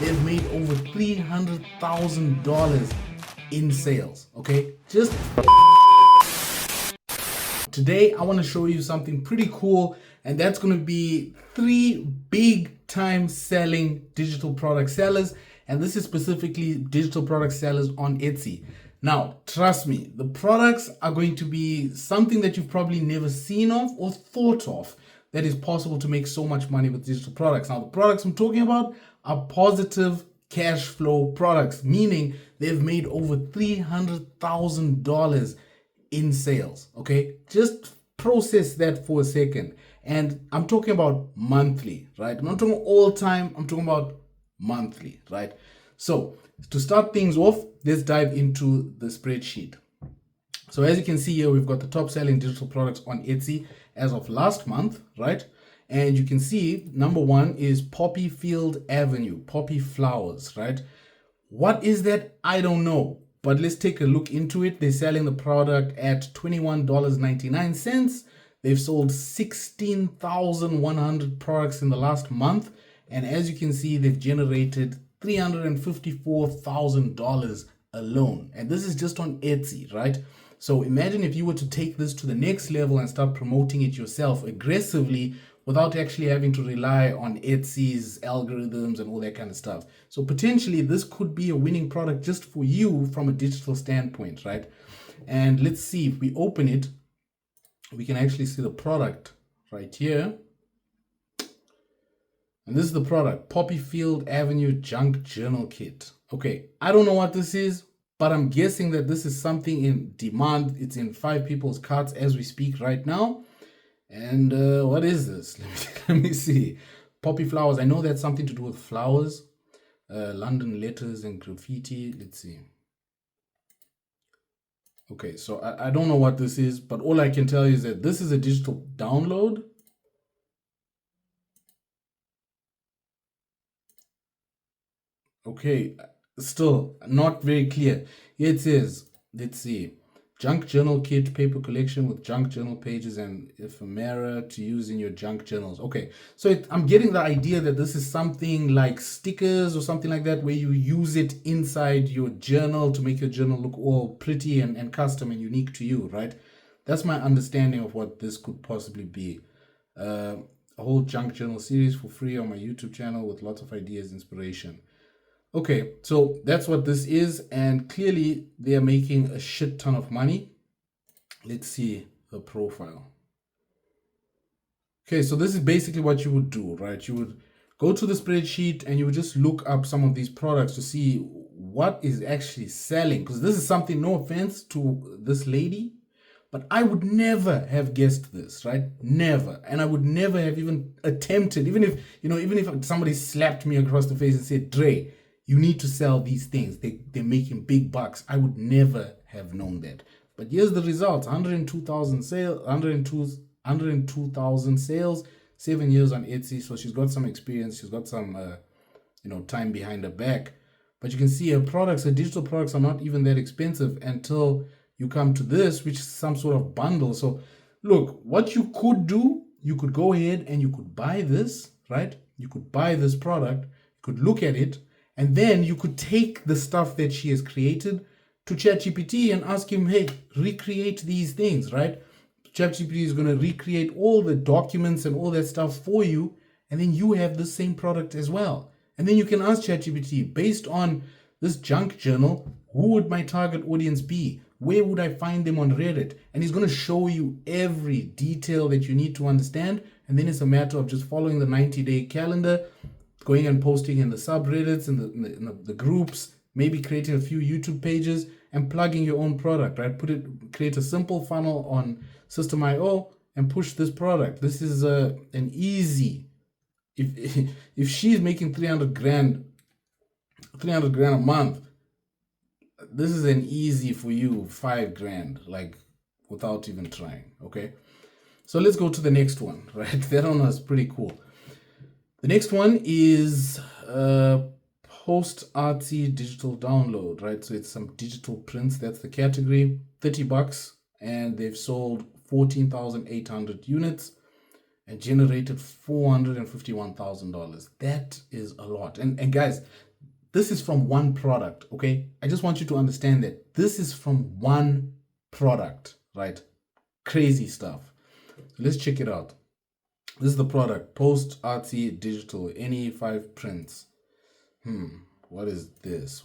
they've made over $300,000 in sales. Okay, just today I want to show you something pretty cool, and that's going to be 3 big time selling digital product sellers, and this is specifically digital product sellers on Etsy. Now, trust me, the products are going to be something that you've probably never seen of or thought of that is possible to make so much money with digital products. Now, the products I'm talking about are positive cash flow products, meaning they've made over $300,000 in sales. Okay, just process that for a second. And I'm talking about monthly, right? I'm not talking all time, I'm talking about monthly, right? So to start things off, let's dive into the spreadsheet. So as you can see here, we've got the top selling digital products on Etsy as of last month, right? And you can see number 1 is Poppy Field Avenue, poppy flowers, right? What is that? I don't know, but let's take a look into it. They're selling the product at $21.99. They've sold 16,100 products in the last month. And as you can see, they've generated $354,000 alone. And this is just on Etsy, right? So imagine if you were to take this to the next level and start promoting it yourself aggressively without actually having to rely on Etsy's algorithms and all that kind of stuff. So potentially this could be a winning product just for you from a digital standpoint, right? And let's see, if we open it, we can actually see the product right here. And this is the product, Poppy Field Avenue Junk Journal Kit. Okay, I don't know what this is, but I'm guessing that this is something in demand. It's in 5 people's carts as we speak right now. And what is this? Let me see. Poppy flowers. I know that's something to do with flowers. London letters and graffiti. Let's see. Okay, so I don't know what this is, but all I can tell you is that this is a digital download. Okay, still not very clear. Here it says, let's see. Junk journal kit, paper collection with junk journal pages and ephemera to use in your junk journals. Okay, so I'm getting the idea that this is something like stickers or something like that, where you use it inside your journal to make your journal look all pretty and custom and unique to you, right? That's my understanding of what this could possibly be. A whole junk journal series for free on my YouTube channel with lots of ideas, inspiration. Okay, so that's what this is, and clearly they are making a shit ton of money. Let's see the profile. Okay, so this is basically what you would do, right? You would go to the spreadsheet and you would just look up some of these products to see what is actually selling, because this is something, no offense to this lady, but I would never have guessed this, right? Never. And I would never have even attempted, even if somebody slapped me across the face and said, Dray, you need to sell these things. They're making big bucks. I would never have known that. But here's the results. 102,000 sales, 102,000 sales, 7 years on Etsy. So she's got some experience. She's got some, time behind her back. But you can see her products, her digital products are not even that expensive until you come to this, which is some sort of bundle. So look, what you could do, you could go ahead and you could buy this, right? You could buy this product, you could look at it, and then you could take the stuff that she has created to ChatGPT and ask him, hey, recreate these things, right? ChatGPT is going to recreate all the documents and all that stuff for you, and then you have the same product as well. And then you can ask ChatGPT, based on this junk journal, who would my target audience be? Where would I find them on Reddit? And he's going to show you every detail that you need to understand. And then it's a matter of just following the 90-day calendar, going and posting in the subreddits, in the groups, maybe creating a few YouTube pages and plugging your own product, right? Create a simple funnel on System.io and push this product. This is an easy, if she's making 300 grand a month, this is an easy for you 5 grand, like without even trying. Okay, so let's go to the next one, right? That one was pretty cool. The next one is post artsy digital download, right? So it's some digital prints. That's the category. $30, and they've sold 14,800 units and generated $451,000. That is a lot. And guys, this is from one product, okay? I just want you to understand that this is from one product, right? Crazy stuff. So let's check it out. This is the product, Post Artsy Digital, any 5 prints. What is this?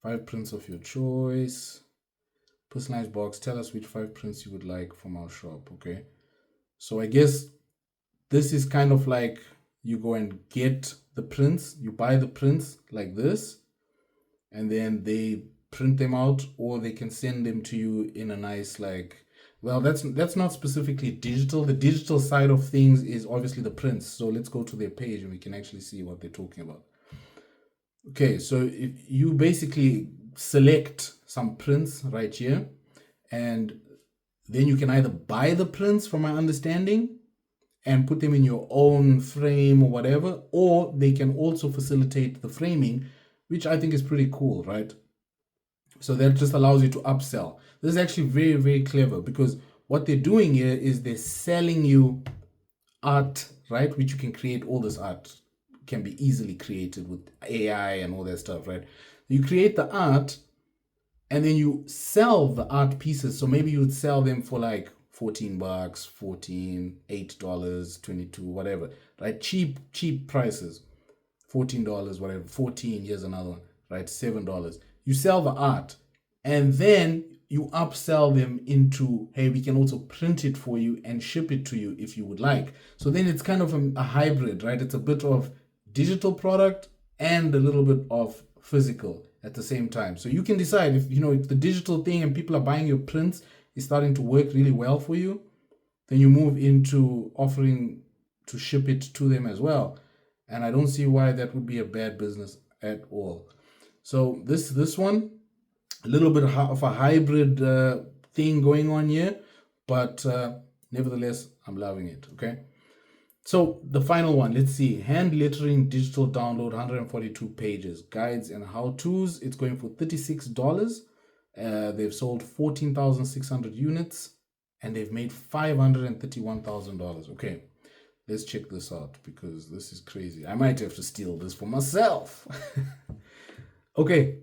5 prints of your choice. Personalized box. Tell us which 5 prints you would like from our shop, okay? So I guess this is kind of like you go and get the prints, you buy the prints like this, and then they print them out, or they can send them to you in a nice, like, well, that's not specifically digital. The digital side of things is obviously the prints. So let's go to their page and we can actually see what they're talking about. Okay, so if you basically select some prints right here, and then you can either buy the prints, from my understanding, and put them in your own frame or whatever, or they can also facilitate the framing, which I think is pretty cool, right? So that just allows you to upsell. This is actually very, very clever, because what they're doing here is they're selling you art, right? Which you can create. All this art can be easily created with AI and all that stuff, right? You create the art and then you sell the art pieces. So maybe you would sell them for like $14, $14, $8, 22, whatever, right? Cheap prices, $14, whatever, 14, here's another one, right? $7. You sell the art and then you upsell them into, hey, we can also print it for you and ship it to you if you would like. So then it's kind of a hybrid, right? It's a bit of digital product and a little bit of physical at the same time. So you can decide if, if the digital thing and people are buying your prints is starting to work really well for you, then you move into offering to ship it to them as well. And I don't see why that would be a bad business at all. So this one, a little bit of a hybrid thing going on here, but nevertheless, I'm loving it, okay? So the final one, let's see, hand lettering digital download, 142 pages, guides and how-tos. It's going for $36. They've sold 14,600 units and they've made $531,000. Okay, let's check this out because this is crazy. I might have to steal this for myself. Okay,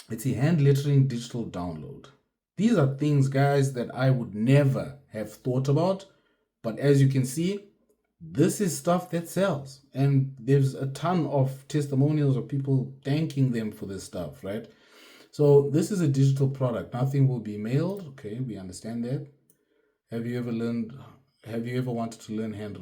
let's see, hand lettering digital download. These are things, guys, that I would never have thought about. But as you can see, this is stuff that sells. And there's a ton of testimonials of people thanking them for this stuff, right? So this is a digital product. Nothing will be mailed. Okay, we understand that. Have you ever wanted to learn hand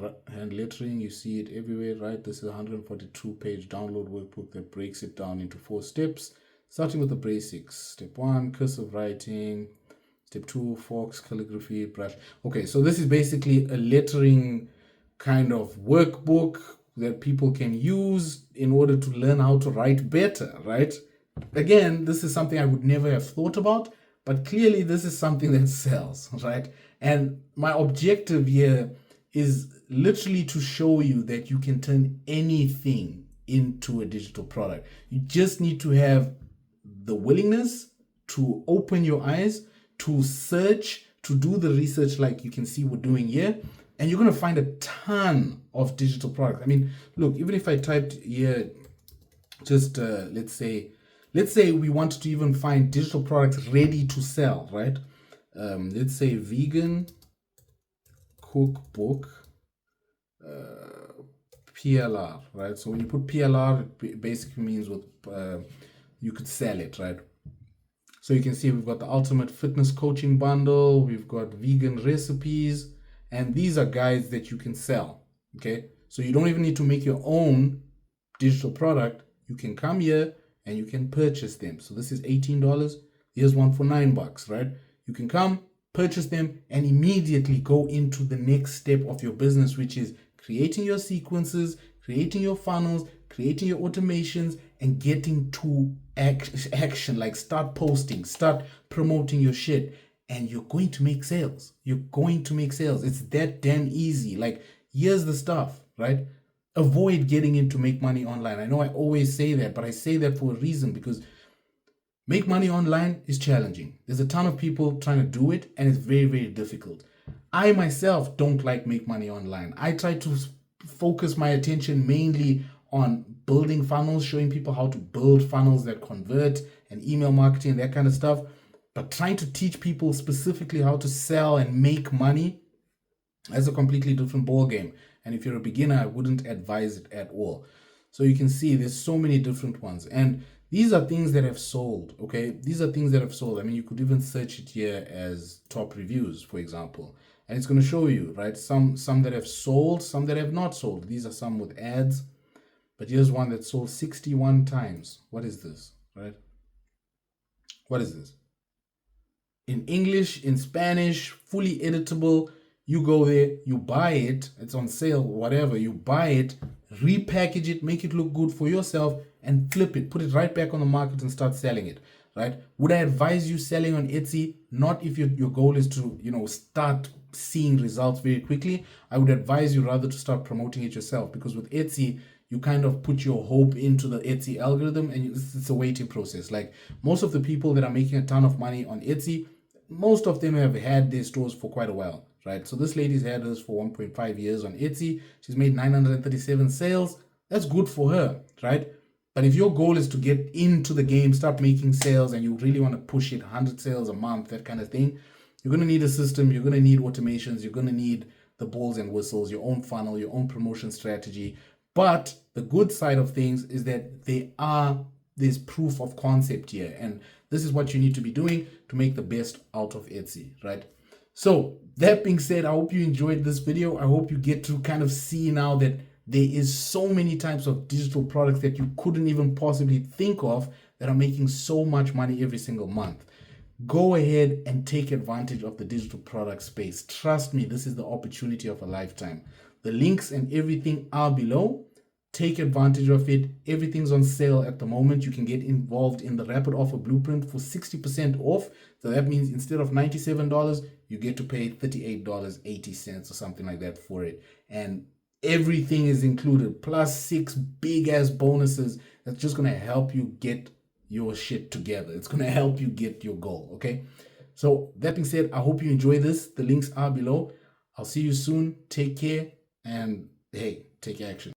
lettering? You see it everywhere, right? This is a 142-page download workbook that breaks it down into 4 steps, starting with the basics. Step 1, cursive writing. Step 2, forks, calligraphy, brush. Okay, so this is basically a lettering kind of workbook that people can use in order to learn how to write better, right? Again, this is something I would never have thought about, but clearly this is something that sells, right? And my objective here is literally to show you that you can turn anything into a digital product. You just need to have the willingness to open your eyes, to search, to do the research like you can see we're doing here, and you're going to find a ton of digital products. I mean, look, even if I typed here, just let's say we wanted to even find digital products ready to sell, right? Let's say vegan cookbook PLR, right? So when you put PLR, it basically means you could sell it, right? So you can see we've got the ultimate fitness coaching bundle, we've got vegan recipes, and these are guides that you can sell, okay? So you don't even need to make your own digital product. You can come here and you can purchase them. So this is $18. Here's one for $9, right? You can come, purchase them, and immediately go into the next step of your business, which is creating your sequences, creating your funnels, creating your automations, and getting to action. Like start posting, start promoting your shit, and you're going to make sales. You're going to make sales. It's that damn easy. Like, here's the stuff, right? Avoid getting into make money online. I know I always say that, but I say that for a reason, because make money online is challenging. There's a ton of people trying to do it, and it's very, very difficult. I myself don't like make money online. I try to focus my attention mainly on building funnels, showing people how to build funnels that convert, and email marketing and that kind of stuff. But trying to teach people specifically how to sell and make money, that's a completely different ball game. And if you're a beginner, I wouldn't advise it at all. So you can see there's so many different ones. And these are things that have sold, okay? These are things that have sold. I mean, you could even search it here as top reviews, for example. And it's going to show you, right? Some that have sold, some that have not sold. These are some with ads. But here's one that sold 61 times. What is this, right? What is this? In English, in Spanish, fully editable. You go there, you buy it, it's on sale, whatever, you buy it, repackage it, make it look good for yourself, and flip it, put it right back on the market and start selling it, right? Would I advise you selling on Etsy? Not if your goal is to, start seeing results very quickly. I would advise you rather to start promoting it yourself, because with Etsy, you kind of put your hope into the Etsy algorithm, and it's a waiting process. Like most of the people that are making a ton of money on Etsy, most of them have had their stores for quite a while, right? So this lady's had this for 1.5 years on Etsy. She's made 937 sales. That's good for her, right? But if your goal is to get into the game, start making sales, and you really want to push it 100 sales a month, that kind of thing, you're going to need a system. You're going to need automations. You're going to need the balls and whistles, your own funnel, your own promotion strategy. But the good side of things is that there's proof of concept here. And this is what you need to be doing to make the best out of Etsy, right? So that being said, I hope you enjoyed this video. I hope you get to kind of see now that there is so many types of digital products that you couldn't even possibly think of that are making so much money every single month. Go ahead and take advantage of the digital product space. Trust me, this is the opportunity of a lifetime. The links and everything are below. Take advantage of it. Everything's on sale at the moment. You can get involved in the Rapid Offer Blueprint for 60% off. So that means instead of $97, you get to pay $38.80 or something like that for it. And everything is included, plus 6 big ass bonuses that's just going to help you get your shit together. It's going to help you get your goal, okay? So that being said, I hope you enjoy this. The links are below. I'll see you soon. Take care, and hey, take action.